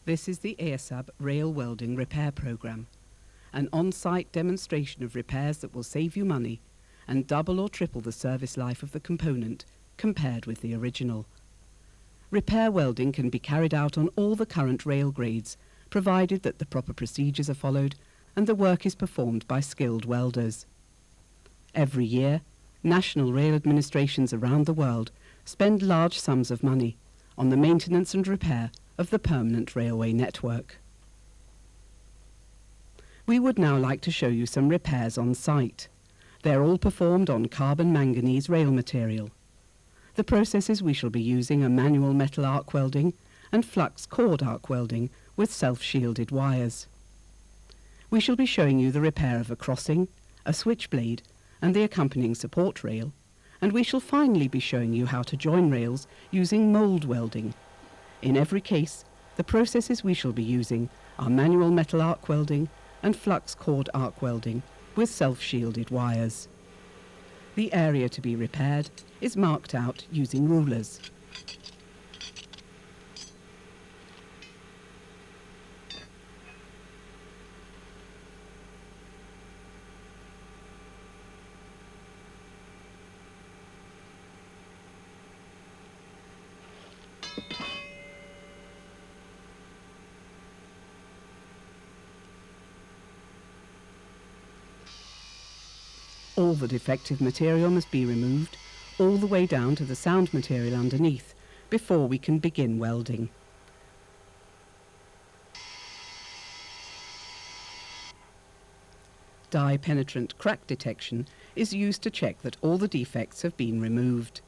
This is the ESAB rail welding repair program, an on-site demonstration of repairs that will save you money and double or triple the service life of the component compared with the original. Repair welding can be carried out on all the current rail grades, provided that the proper procedures are followed and the work is performed by skilled welders. Every year, national rail administrations around the world spend large sums of money on the maintenance and repair of the permanent railway network. We would now like to show you some repairs on site. They're all performed on carbon manganese rail material. The processes we shall be using are manual metal arc welding and flux cord arc welding with self-shielded wires. We shall be showing you the repair of a crossing, a switchblade and the accompanying support rail, and we shall finally be showing you how to join rails using mould welding. In every case, the processes we shall be using are manual metal arc welding and flux cord arc welding with self-shielded wires. The area to be repaired is marked out using rulers. All the defective material must be removed, all the way down to the sound material underneath, before we can begin welding. Dye-penetrant crack detection is used to check that all the defects have been removed.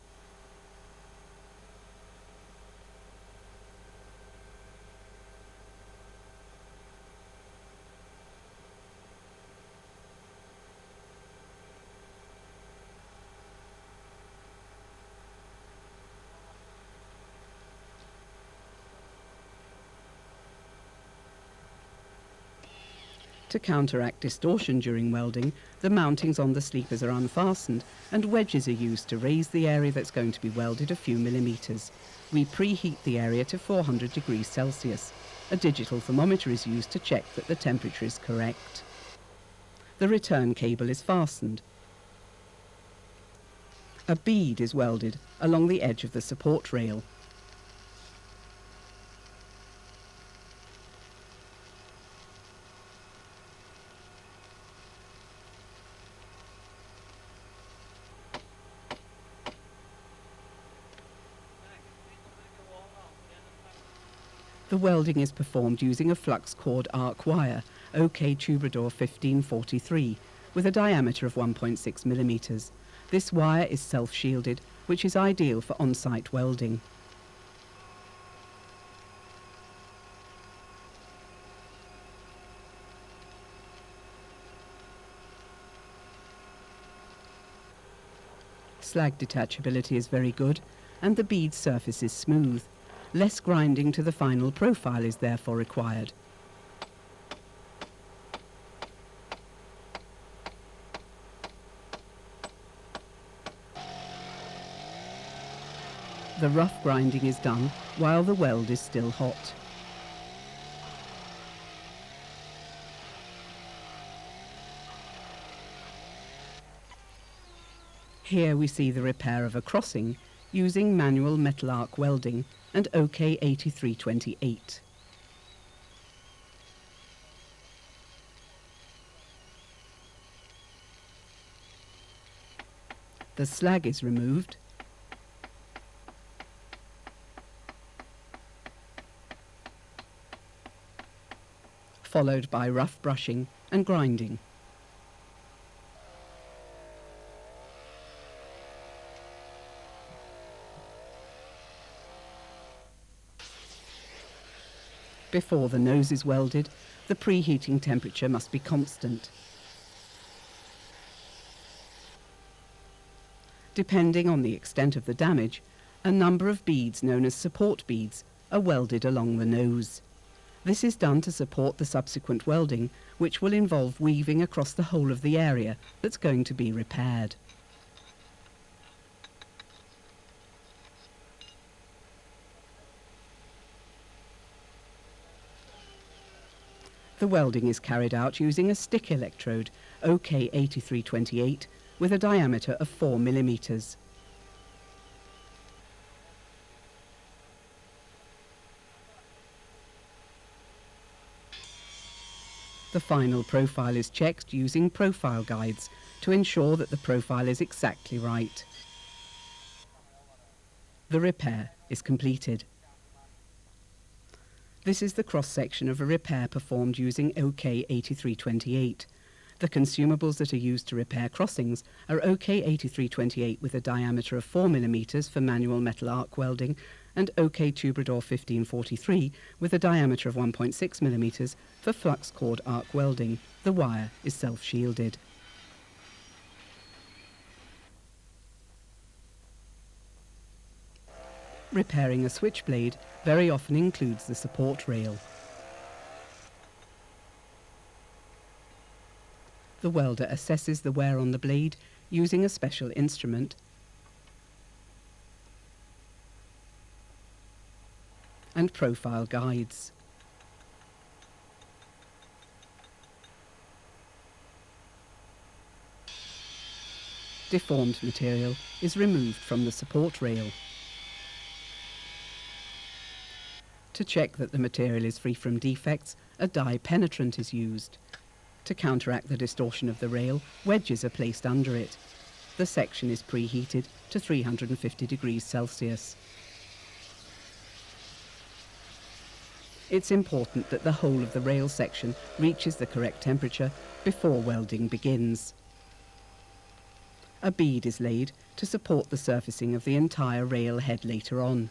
To counteract distortion during welding, the mountings on the sleepers are unfastened and wedges are used to raise the area that's going to be welded a few millimeters. We preheat the area to 400 degrees Celsius. A digital thermometer is used to check that the temperature is correct. The return cable is fastened. A bead is welded along the edge of the support rail. The welding is performed using a flux cord arc wire, OK Tubador 1543, with a diameter of 1.6 millimeters. This wire is self-shielded, which is ideal for on-site welding. Slag detachability is very good, and the bead surface is smooth. Less grinding to the final profile is therefore required. The rough grinding is done while the weld is still hot. Here we see the repair of a crossing using manual metal arc welding and OK 8328. The slag is removed, followed by rough brushing and grinding. Before the nose is welded, the preheating temperature must be constant. Depending on the extent of the damage, a number of beads known as support beads are welded along the nose. This is done to support the subsequent welding, which will involve weaving across the whole of the area that's going to be repaired. The welding is carried out using a stick electrode, OK8328, with a diameter of 4 millimeters. The final profile is checked using profile guides to ensure that the profile is exactly right. The repair is completed. This is the cross-section of a repair performed using OK8328. The consumables that are used to repair crossings are OK8328 with a diameter of 4 millimeters for manual metal arc welding and OK Tubrador 1543 with a diameter of 1.6 millimeters for flux cord arc welding. The wire is self-shielded. Repairing a switchblade very often includes the support rail. The welder assesses the wear on the blade using a special instrument and profile guides. Deformed material is removed from the support rail. To check that the material is free from defects, a die penetrant is used. To counteract the distortion of the rail, wedges are placed under it. The section is preheated to 350 degrees Celsius. It's important that the whole of the rail section reaches the correct temperature before welding begins. A bead is laid to support the surfacing of the entire rail head later on.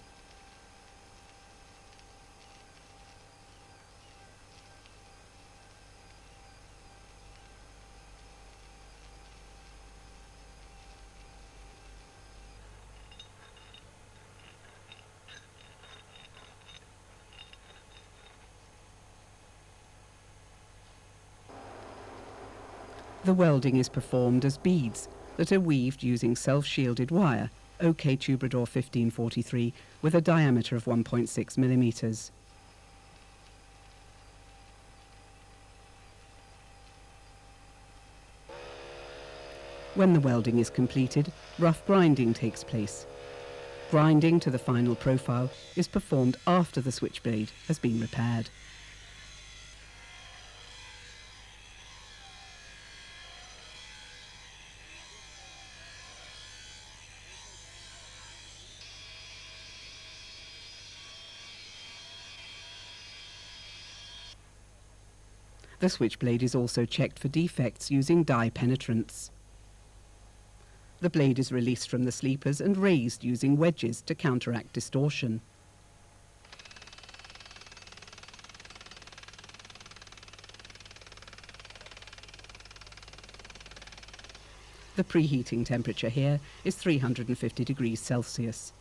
The welding is performed as beads that are weaved using self-shielded wire, OK Tubrador 1543, with a diameter of 1.6 millimeters. When the welding is completed, rough grinding takes place. Grinding to the final profile is performed after the switchblade has been repaired. The switchblade is also checked for defects using die penetrants. The blade is released from the sleepers and raised using wedges to counteract distortion. The preheating temperature here is 350 degrees Celsius.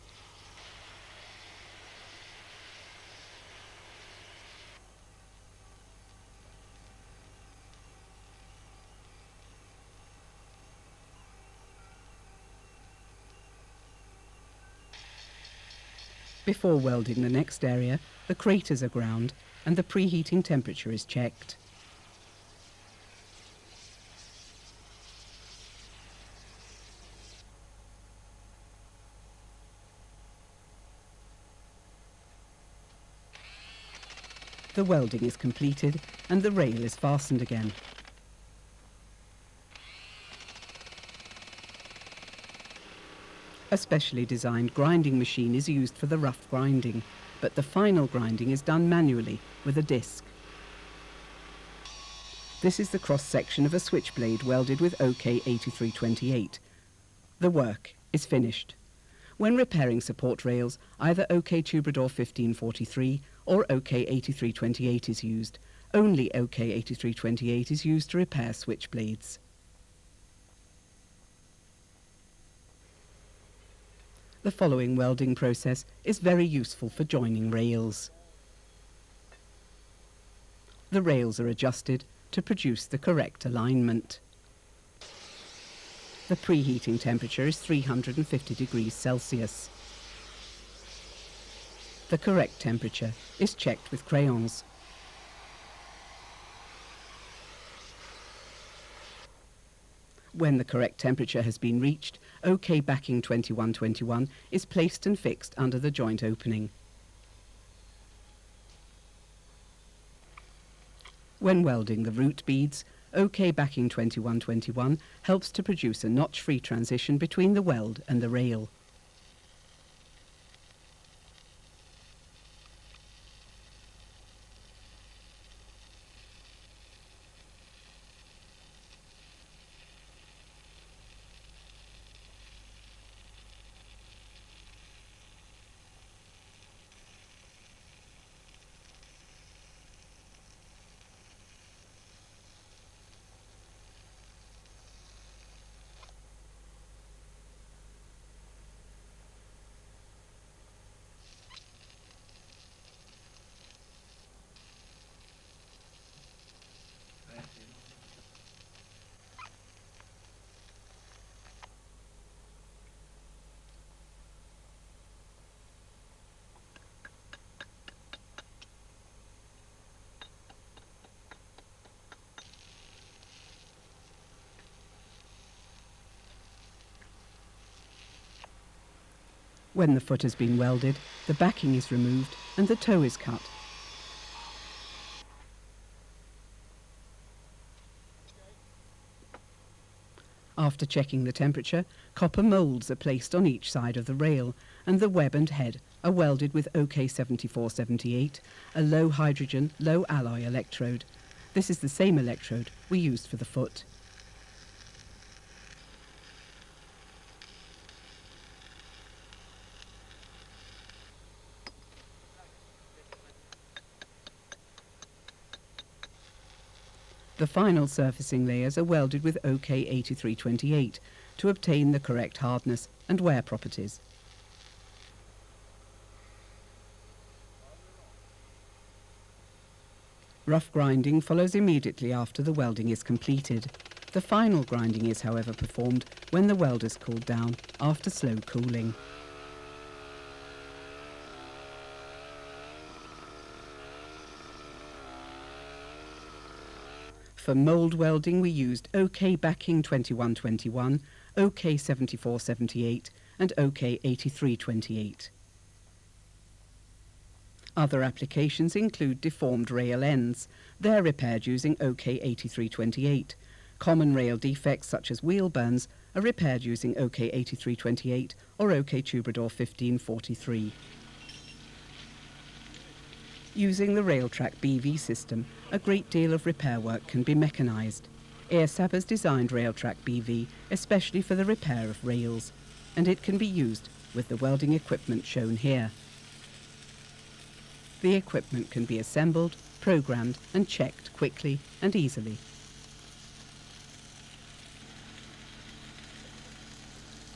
Before welding the next area, the craters are ground and the preheating temperature is checked. The welding is completed and the rail is fastened again. A specially designed grinding machine is used for the rough grinding, but the final grinding is done manually with a disc. This is the cross-section of a switchblade welded with OK8328. The work is finished. When repairing support rails, either OK Tubrador 1543 or OK8328 is used. Only OK8328 is used to repair switchblades. The following welding process is very useful for joining rails. The rails are adjusted to produce the correct alignment. The preheating temperature is 350 degrees Celsius. The correct temperature is checked with crayons. When the correct temperature has been reached, OK backing 2121 is placed and fixed under the joint opening. When welding the root beads, OK backing 2121 helps to produce a notch-free transition between the weld and the rail. When the foot has been welded, the backing is removed and the toe is cut. After checking the temperature, copper moulds are placed on each side of the rail and the web and head are welded with OK 7478, a low hydrogen, low alloy electrode. This is the same electrode we used for the foot. The final surfacing layers are welded with OK 8328 to obtain the correct hardness and wear properties. Rough grinding follows immediately after the welding is completed. The final grinding is, however, performed when the weld is cooled down after slow cooling. For mould welding we used OK backing 2121, OK 7478 and OK 8328. Other applications include deformed rail ends. They're repaired using OK 8328. Common rail defects such as wheel burns are repaired using OK 8328 or OK Tubador 1543. Using the Railtrack BV system, a great deal of repair work can be mechanised. ESAB has designed Railtrack BV especially for the repair of rails, and it can be used with the welding equipment shown here. The equipment can be assembled, programmed and checked quickly and easily.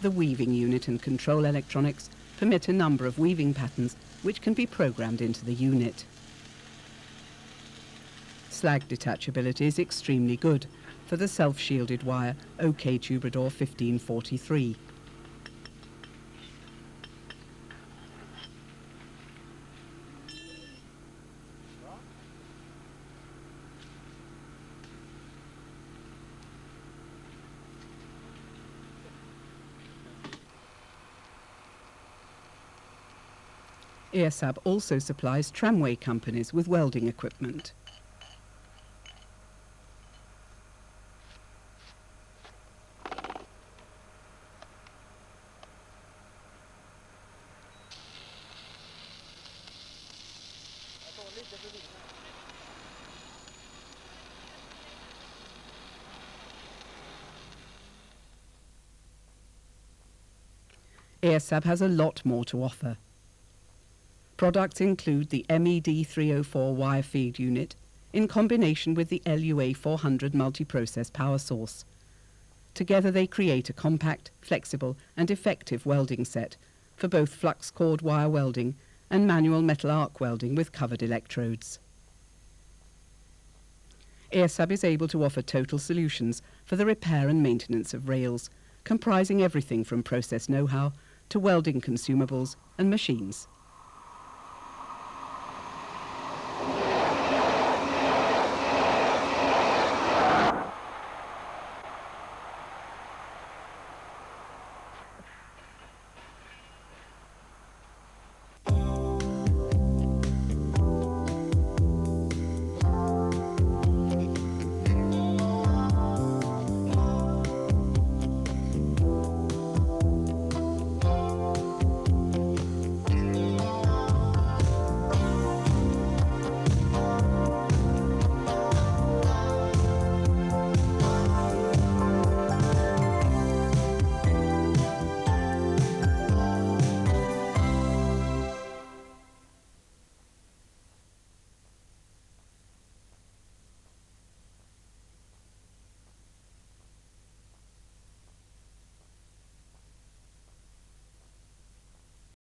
The weaving unit and control electronics permit a number of weaving patterns which can be programmed into the unit. Slag detachability is extremely good for the self-shielded wire OK Tubador 1543. ESAB also supplies tramway companies with welding equipment. ESAB has a lot more to offer. Products include the MED 304 wire feed unit in combination with the LUA 400 multi-process power source. Together they create a compact, flexible and effective welding set for both flux cord wire welding and manual metal arc welding with covered electrodes. ESAB is able to offer total solutions for the repair and maintenance of rails, comprising everything from process know-how to welding consumables and machines.